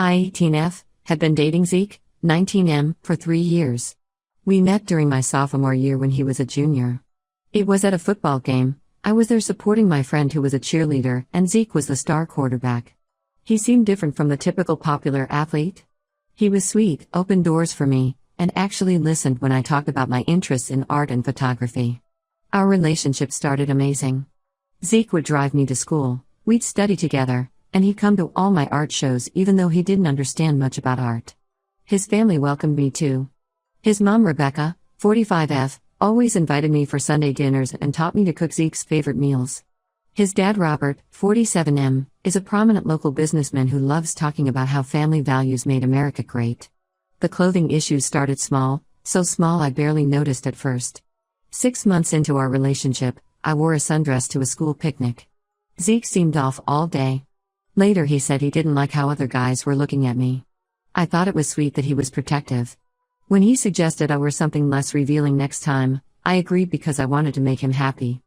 I, 18F, had been dating Zeke, 19M, for 3 years. We met during my sophomore year when he was a junior. It was at a football game. I was there supporting my friend who was a cheerleader, and Zeke was the star quarterback. He seemed different from the typical popular athlete. He was sweet, opened doors for me, and actually listened when I talked about my interests in art and photography. Our relationship started amazing. Zeke would drive me to school, we'd study together, and he'd come to all my art shows even though he didn't understand much about art. His family welcomed me too. His mom, Rebecca, 45F, always invited me for Sunday dinners and taught me to cook Zeke's favorite meals. His dad, Robert, 47M, is a prominent local businessman who loves talking about how family values made America great. The clothing issues started small, so small I barely noticed at first. 6 months into our relationship, I wore a sundress to a school picnic. Zeke seemed off all day. Later he said he didn't like how other guys were looking at me. I thought it was sweet that he was protective. When he suggested I wear something less revealing next time, I agreed because I wanted to make him happy.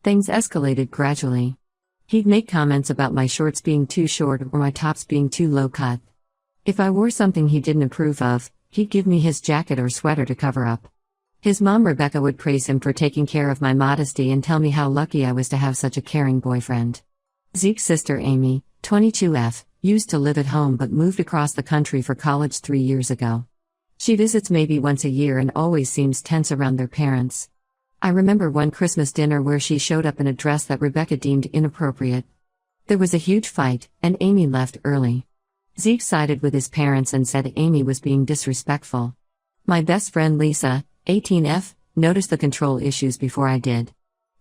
Things escalated gradually. He'd make comments about my shorts being too short or my tops being too low cut. If I wore something he didn't approve of, he'd give me his jacket or sweater to cover up. His mom, Rebecca, would praise him for taking care of my modesty and tell me how lucky I was to have such a caring boyfriend. Zeke's sister, Amy, 22F, used to live at home but moved across the country for college 3 years ago. She visits maybe once a year and always seems tense around their parents. I remember one Christmas dinner where she showed up in a dress that Rebecca deemed inappropriate. There was a huge fight, and Amy left early. Zeke sided with his parents and said Amy was being disrespectful. My best friend Lisa, 18F, noticed the control issues before I did.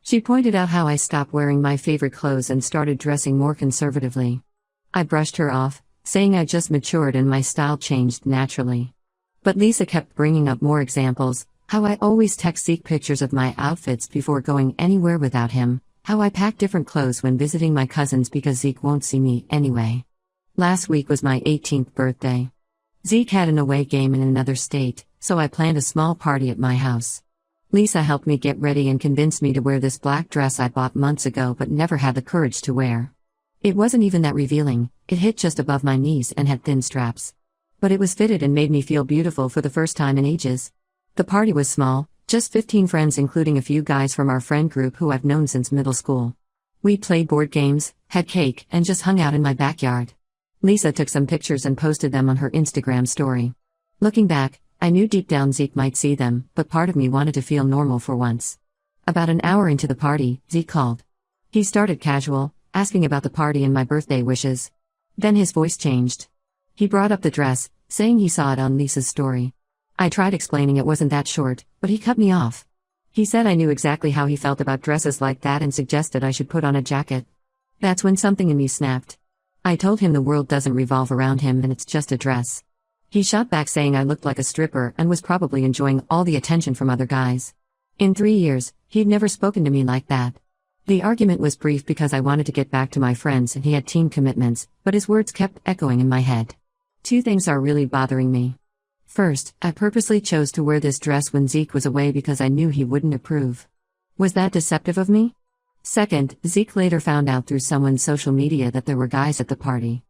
She pointed out how I stopped wearing my favorite clothes and started dressing more conservatively. I brushed her off, saying I just matured and my style changed naturally. But Lisa kept bringing up more examples, how I always text Zeke pictures of my outfits before going anywhere without him, how I pack different clothes when visiting my cousins because Zeke won't see me anyway. Last week was my 18th birthday. Zeke had an away game in another state, so I planned a small party at my house. Lisa helped me get ready and convinced me to wear this black dress I bought months ago but never had the courage to wear. It wasn't even that revealing, it hit just above my knees and had thin straps. But it was fitted and made me feel beautiful for the first time in ages. The party was small, just 15 friends including a few guys from our friend group who I've known since middle school. We played board games, had cake, and just hung out in my backyard. Lisa took some pictures and posted them on her Instagram story. Looking back, I knew deep down Zeke might see them, but part of me wanted to feel normal for once. About an hour into the party, Zeke called. He started casual, asking about the party and my birthday wishes. Then his voice changed. He brought up the dress, saying he saw it on Lisa's story. I tried explaining it wasn't that short, but he cut me off. He said I knew exactly how he felt about dresses like that and suggested I should put on a jacket. That's when something in me snapped. I told him the world doesn't revolve around him and it's just a dress. He shot back saying I looked like a stripper and was probably enjoying all the attention from other guys. In 3 years, he'd never spoken to me like that. The argument was brief because I wanted to get back to my friends and he had team commitments, but his words kept echoing in my head. 2 things are really bothering me. First, I purposely chose to wear this dress when Zeke was away because I knew he wouldn't approve. Was that deceptive of me? Second, Zeke later found out through someone's social media that there were guys at the party.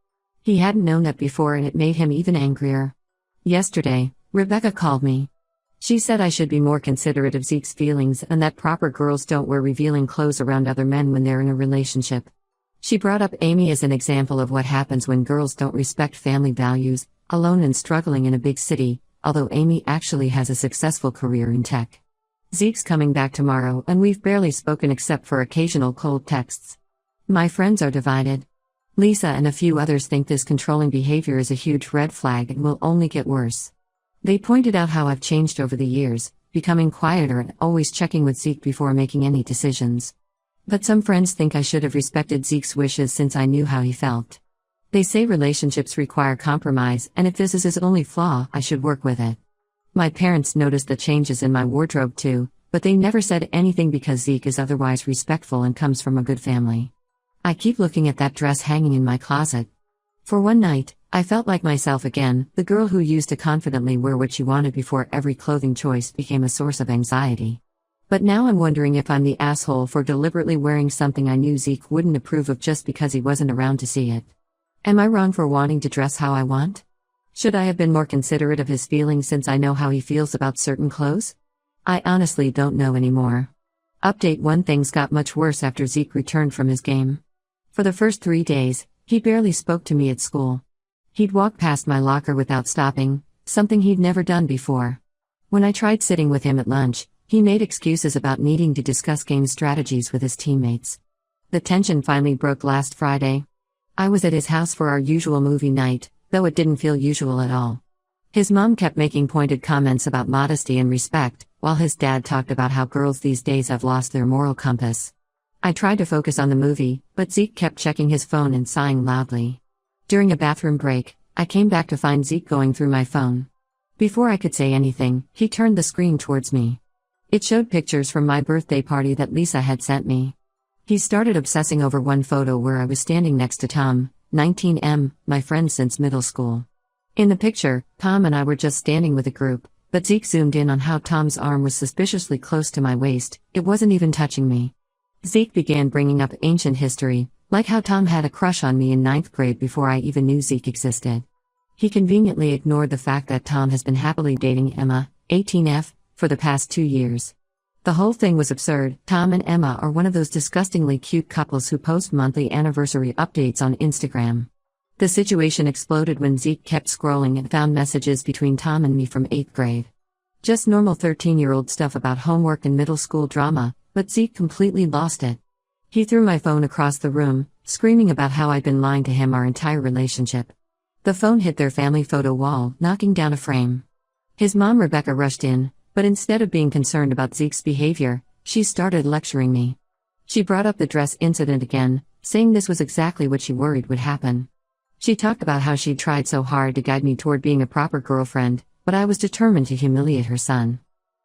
He hadn't known that before and it made him even angrier. Yesterday, Rebecca called me. She said I should be more considerate of Zeke's feelings and that proper girls don't wear revealing clothes around other men when they're in a relationship. She brought up Amy as an example of what happens when girls don't respect family values, alone and struggling in a big city, although Amy actually has a successful career in tech. Zeke's coming back tomorrow and we've barely spoken except for occasional cold texts. My friends are divided. Lisa and a few others think this controlling behavior is a huge red flag and will only get worse. They pointed out how I've changed over the years, becoming quieter and always checking with Zeke before making any decisions. But some friends think I should have respected Zeke's wishes since I knew how he felt. They say relationships require compromise, and if this is his only flaw, I should work with it. My parents noticed the changes in my wardrobe too, but they never said anything because Zeke is otherwise respectful and comes from a good family. I keep looking at that dress hanging in my closet. For one night, I felt like myself again, the girl who used to confidently wear what she wanted before every clothing choice became a source of anxiety. But now I'm wondering if I'm the asshole for deliberately wearing something I knew Zeke wouldn't approve of just because he wasn't around to see it. Am I wrong for wanting to dress how I want? Should I have been more considerate of his feelings since I know how he feels about certain clothes? I honestly don't know anymore. Update 1: Things got much worse after Zeke returned from his game. For the first 3 days, he barely spoke to me at school. He'd walk past my locker without stopping, something he'd never done before. When I tried sitting with him at lunch, he made excuses about needing to discuss game strategies with his teammates. The tension finally broke last Friday. I was at his house for our usual movie night, though it didn't feel usual at all. His mom kept making pointed comments about modesty and respect, while his dad talked about how girls these days have lost their moral compass. I tried to focus on the movie, but Zeke kept checking his phone and sighing loudly. During a bathroom break, I came back to find Zeke going through my phone. Before I could say anything, he turned the screen towards me. It showed pictures from my birthday party that Lisa had sent me. He started obsessing over one photo where I was standing next to Tom, 19M, my friend since middle school. In the picture, Tom and I were just standing with a group, but Zeke zoomed in on how Tom's arm was suspiciously close to my waist. It wasn't even touching me. Zeke began bringing up ancient history, like how Tom had a crush on me in 9th grade before I even knew Zeke existed. He conveniently ignored the fact that Tom has been happily dating Emma, 18F, for the past 2 years. The whole thing was absurd. Tom and Emma are one of those disgustingly cute couples who post monthly anniversary updates on Instagram. The situation exploded when Zeke kept scrolling and found messages between Tom and me from 8th grade. Just normal 13-year-old stuff about homework and middle school drama, but Zeke completely lost it. He threw my phone across the room, screaming about how I'd been lying to him our entire relationship. The phone hit their family photo wall, knocking down a frame. His mom Rebecca rushed in, but instead of being concerned about Zeke's behavior, she started lecturing me. She brought up the dress incident again, saying this was exactly what she worried would happen. She talked about how she'd tried so hard to guide me toward being a proper girlfriend, but I was determined to humiliate her son.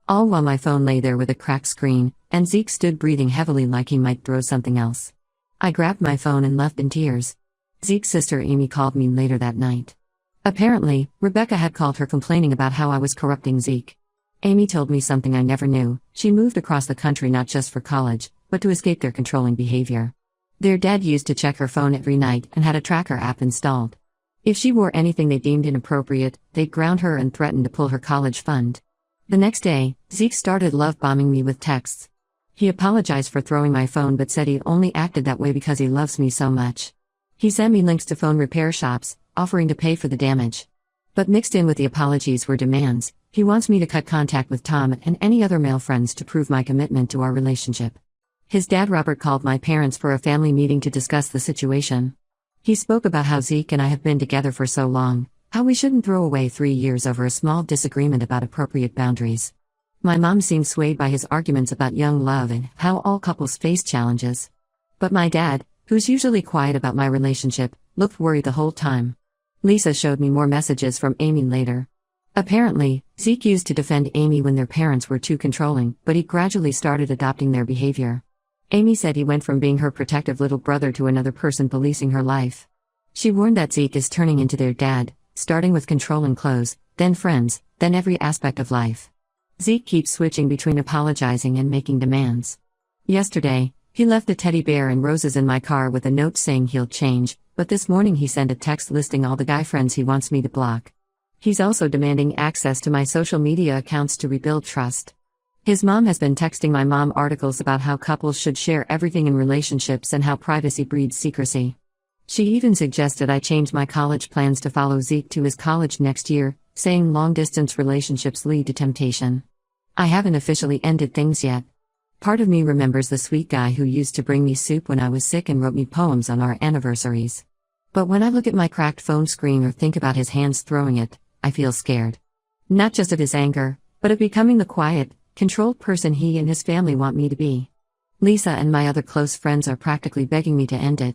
All while my phone lay there with a cracked screen, and Zeke stood breathing heavily like he might throw something else. I grabbed my phone and left in tears. Zeke's sister Amy called me later that night. Apparently, Rebecca had called her complaining about how I was corrupting Zeke. Amy told me something I never knew: she moved across the country not just for college, but to escape their controlling behavior. Their dad used to check her phone every night and had a tracker app installed. If she wore anything they deemed inappropriate, they'd ground her and threaten to pull her college fund. The next day, Zeke started love-bombing me with texts. He apologized for throwing my phone but said he only acted that way because he loves me so much. He sent me links to phone repair shops, offering to pay for the damage. But mixed in with the apologies were demands. He wants me to cut contact with Tom and any other male friends to prove my commitment to our relationship. His dad Robert called my parents for a family meeting to discuss the situation. He spoke about how Zeke and I have been together for so long, how we shouldn't throw away 3 years over a small disagreement about appropriate boundaries. My mom seemed swayed by his arguments about young love and how all couples face challenges. But my dad, who's usually quiet about my relationship, looked worried the whole time. Lisa showed me more messages from Amy later. Apparently, Zeke used to defend Amy when their parents were too controlling, but he gradually started adopting their behavior. Amy said he went from being her protective little brother to another person policing her life. She warned that Zeke is turning into their dad, starting with controlling clothes, then friends, then every aspect of life. Zeke keeps switching between apologizing and making demands. Yesterday, he left a teddy bear and roses in my car with a note saying he'll change, but this morning he sent a text listing all the guy friends he wants me to block. He's also demanding access to my social media accounts to rebuild trust. His mom has been texting my mom articles about how couples should share everything in relationships and how privacy breeds secrecy. She even suggested I change my college plans to follow Zeke to his college next year, saying long-distance relationships lead to temptation. I haven't officially ended things yet. Part of me remembers the sweet guy who used to bring me soup when I was sick and wrote me poems on our anniversaries. But when I look at my cracked phone screen or think about his hands throwing it, I feel scared. Not just of his anger, but of becoming the quiet, controlled person he and his family want me to be. Lisa and my other close friends are practically begging me to end it.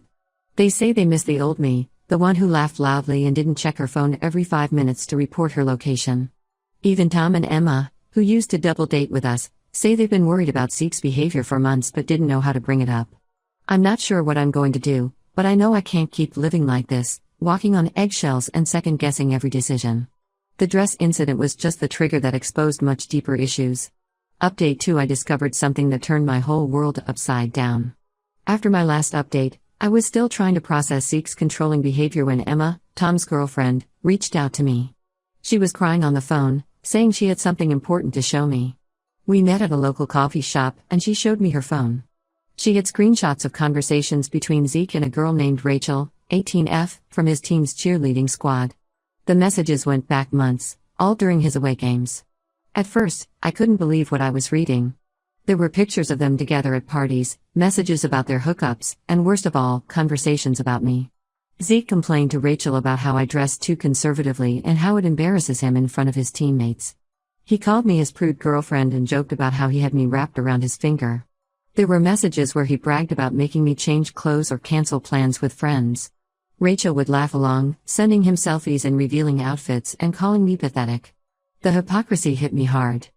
They say they miss the old me, the one who laughed loudly and didn't check her phone every 5 minutes to report her location. Even Tom and Emma, who used to double date with us, say they've been worried about Zeke's behavior for months but didn't know how to bring it up. I'm not sure what I'm going to do, but I know I can't keep living like this, walking on eggshells and second-guessing every decision. The dress incident was just the trigger that exposed much deeper issues. Update 2: I discovered something that turned my whole world upside down. After my last update, I was still trying to process Zeke's controlling behavior when Emma, Tom's girlfriend, reached out to me. She was crying on the phone, saying she had something important to show me. We met at a local coffee shop, and she showed me her phone. She had screenshots of conversations between Zeke and a girl named Rachel, 18F, from his team's cheerleading squad. The messages went back months, all during his away games. At first, I couldn't believe what I was reading. There were pictures of them together at parties, messages about their hookups, and worst of all, conversations about me. Zeke complained to Rachel about how I dressed too conservatively and how it embarrasses him in front of his teammates. He called me his prude girlfriend and joked about how he had me wrapped around his finger. There were messages where he bragged about making me change clothes or cancel plans with friends. Rachel would laugh along, sending him selfies and revealing outfits and calling me pathetic. The hypocrisy hit me hard.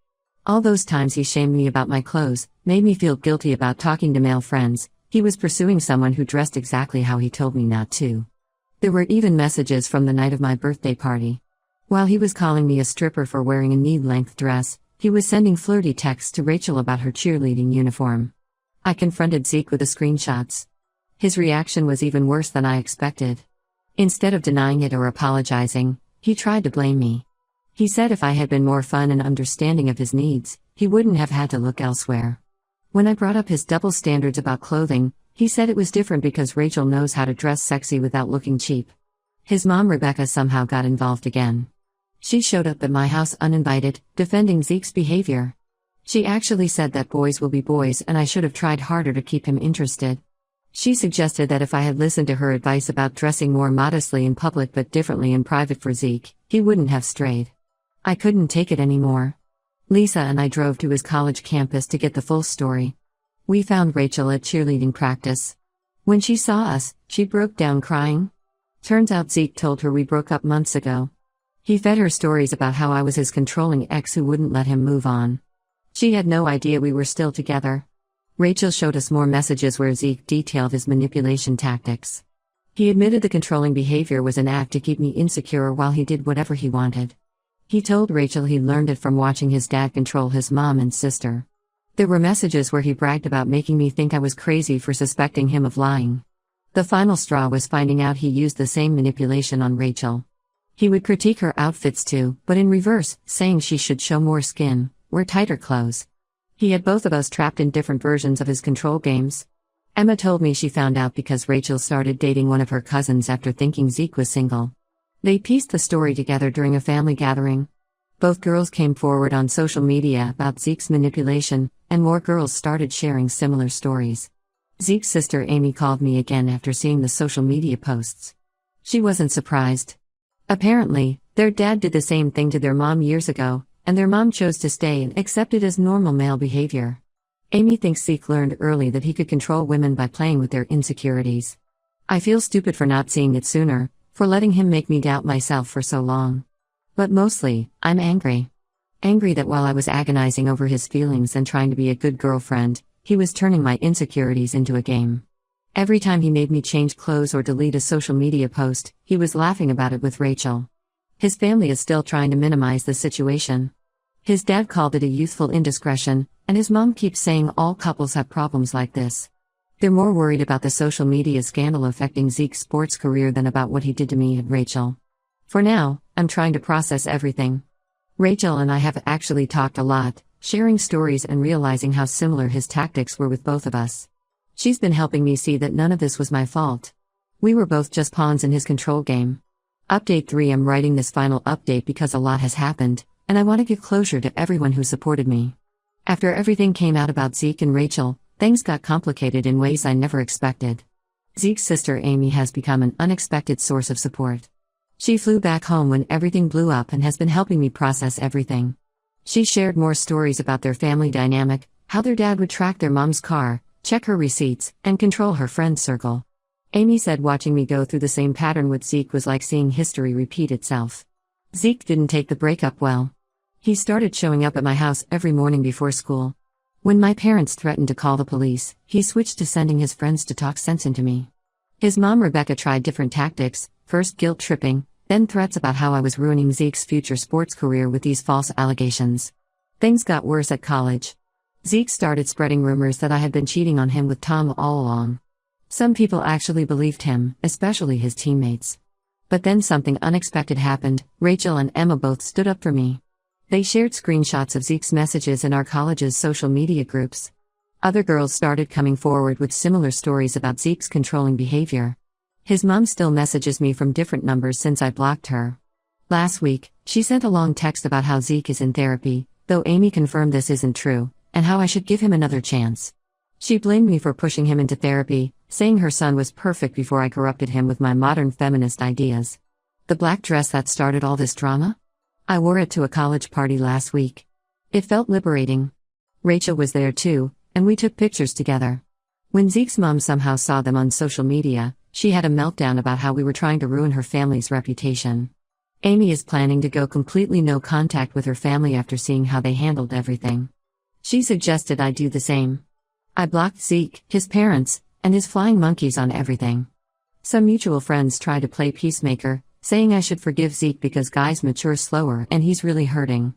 All those times he shamed me about my clothes, made me feel guilty about talking to male friends. He was pursuing someone who dressed exactly how he told me not to. There were even messages from the night of my birthday party. While he was calling me a stripper for wearing a knee-length dress, he was sending flirty texts to Rachel about her cheerleading uniform. I confronted Zeke with the screenshots. His reaction was even worse than I expected. Instead of denying it or apologizing, he tried to blame me. He said if I had been more fun and understanding of his needs, he wouldn't have had to look elsewhere. When I brought up his double standards about clothing, he said it was different because Rachel knows how to dress sexy without looking cheap. His mom Rebecca somehow got involved again. She showed up at my house uninvited, defending Zeke's behavior. She actually said that boys will be boys and I should have tried harder to keep him interested. She suggested that if I had listened to her advice about dressing more modestly in public but differently in private for Zeke, he wouldn't have strayed. I couldn't take it anymore. Lisa and I drove to his college campus to get the full story. We found Rachel at cheerleading practice. When she saw us, she broke down crying. Turns out Zeke told her we broke up months ago. He fed her stories about how I was his controlling ex who wouldn't let him move on. She had no idea we were still together. Rachel showed us more messages where Zeke detailed his manipulation tactics. He admitted the controlling behavior was an act to keep me insecure while he did whatever he wanted. He told Rachel he learned it from watching his dad control his mom and sister. There were messages where he bragged about making me think I was crazy for suspecting him of lying. The final straw was finding out he used the same manipulation on Rachel. He would critique her outfits too, but in reverse, saying she should show more skin, wear tighter clothes. He had both of us trapped in different versions of his control games. Emma told me she found out because Rachel started dating one of her cousins after thinking Zeke was single. They pieced the story together during a family gathering. Both girls came forward on social media about Zeke's manipulation, and more girls started sharing similar stories. Zeke's sister Amy called me again after seeing the social media posts. She wasn't surprised. Apparently, their dad did the same thing to their mom years ago, and their mom chose to stay and accept it as normal male behavior. Amy thinks Zeke learned early that he could control women by playing with their insecurities. I feel stupid for not seeing it sooner, for letting him make me doubt myself for so long. But mostly, I'm angry. Angry that while I was agonizing over his feelings and trying to be a good girlfriend, he was turning my insecurities into a game. Every time he made me change clothes or delete a social media post, he was laughing about it with Rachel. His family is still trying to minimize the situation. His dad called it a youthful indiscretion, and his mom keeps saying all couples have problems like this. They're more worried about the social media scandal affecting Zeke's sports career than about what he did to me and Rachel. For now, I'm trying to process everything. Rachel and I have actually talked a lot, sharing stories and realizing how similar his tactics were with both of us. She's been helping me see that none of this was my fault. We were both just pawns in his control game. Update 3: I'm writing this final update because a lot has happened, and I want to give closure to everyone who supported me. After everything came out about Zeke and Rachel, things got complicated in ways I never expected. Zeke's sister Amy has become an unexpected source of support. She flew back home when everything blew up and has been helping me process everything. She shared more stories about their family dynamic, how their dad would track their mom's car, check her receipts, and control her friend circle. Amy said watching me go through the same pattern with Zeke was like seeing history repeat itself. Zeke didn't take the breakup well. He started showing up at my house every morning before school. When my parents threatened to call the police, he switched to sending his friends to talk sense into me. His mom Rebecca tried different tactics, first guilt tripping, then threats about how I was ruining Zeke's future sports career with these false allegations. Things got worse at college. Zeke started spreading rumors that I had been cheating on him with Tom all along. Some people actually believed him, especially his teammates. But then something unexpected happened. Rachel and Emma both stood up for me. They shared screenshots of Zeke's messages in our college's social media groups. Other girls started coming forward with similar stories about Zeke's controlling behavior. His mom still messages me from different numbers since I blocked her. Last week, she sent a long text about how Zeke is in therapy, though Amy confirmed this isn't true, and how I should give him another chance. She blamed me for pushing him into therapy, saying her son was perfect before I corrupted him with my modern feminist ideas. The black dress that started all this drama? I wore it to a college party last week. It felt liberating. Rachel was there too, and we took pictures together. When Zeke's mom somehow saw them on social media, she had a meltdown about how we were trying to ruin her family's reputation. Amy is planning to go completely no contact with her family after seeing how they handled everything. She suggested I do the same. I blocked Zeke, his parents, and his flying monkeys on everything. Some mutual friends try to play peacemaker, saying I should forgive Zeke because guys mature slower and he's really hurting.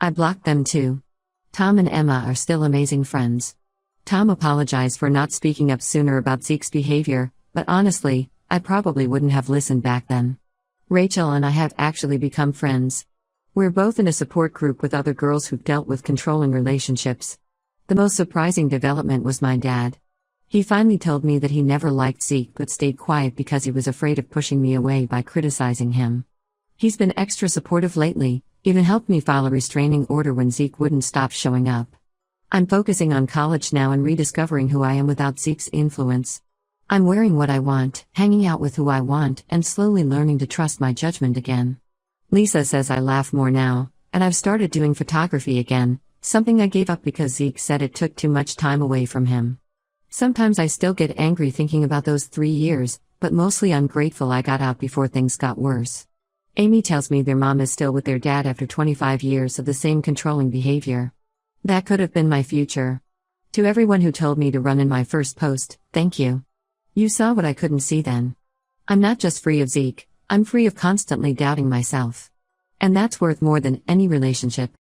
I blocked them too. Tom and Emma are still amazing friends. Tom apologized for not speaking up sooner about Zeke's behavior, but honestly, I probably wouldn't have listened back then. Rachel and I have actually become friends. We're both in a support group with other girls who've dealt with controlling relationships. The most surprising development was my dad. He finally told me that he never liked Zeke but stayed quiet because he was afraid of pushing me away by criticizing him. He's been extra supportive lately, even helped me file a restraining order when Zeke wouldn't stop showing up. I'm focusing on college now and rediscovering who I am without Zeke's influence. I'm wearing what I want, hanging out with who I want, and slowly learning to trust my judgment again. Lisa says I laugh more now, and I've started doing photography again, something I gave up because Zeke said it took too much time away from him. Sometimes I still get angry thinking about those 3 years, but mostly I'm grateful I got out before things got worse. Amy tells me their mom is still with their dad after 25 years of the same controlling behavior. That could have been my future. To everyone who told me to run in my first post, thank you. You saw what I couldn't see then. I'm not just free of Zeke, I'm free of constantly doubting myself. And that's worth more than any relationship.